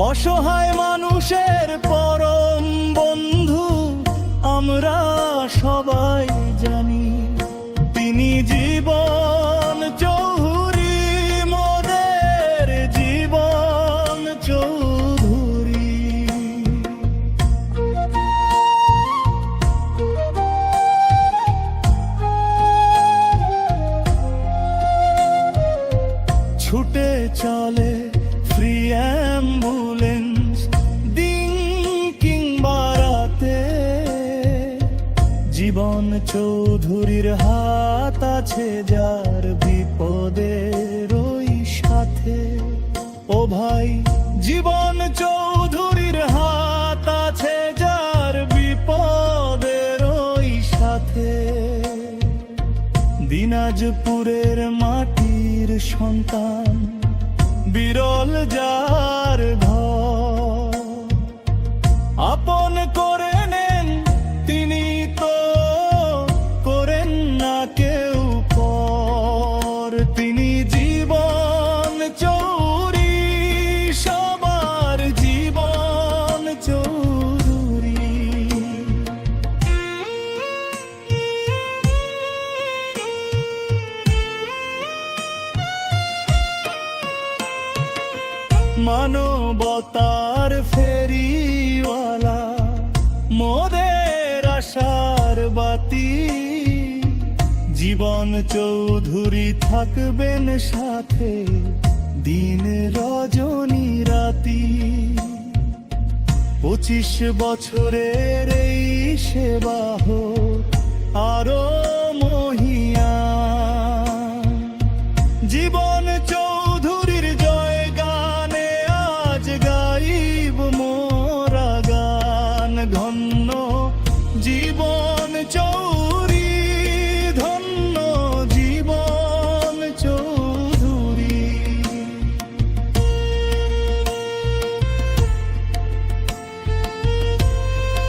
অসহায় মানুষের পরম বন্ধু আমরা সবাই জানি। তিনি জীবন চৌধুরী, মোদের জীবন চৌধুরী। ছুটে চলে ফ্রি অ্যাম্বুলেন্স দিন কিংবা রাতে, জীবন চৌধুরীর হাত আছে যার বিপদের ওই সাথে। ও ভাই, জীবন চৌধুরীর হাত আছে যার বিপদের ওই সাথে। দিনাজপুরের মাটির সন্তান, বিরল যার ঘর, আপন করে নেন তিনি তো করেন না কেউ পর। তিনি জীবন চৌধুরী, সবার জীবন চৌধুরী। মানবতার ফেরিওয়ালা, মোদের আশার বাতি, জীবন চৌধুরী থাকবেন সাথে দিন রজনী রাতি। 25 বছরের এই সেবা হোক আরো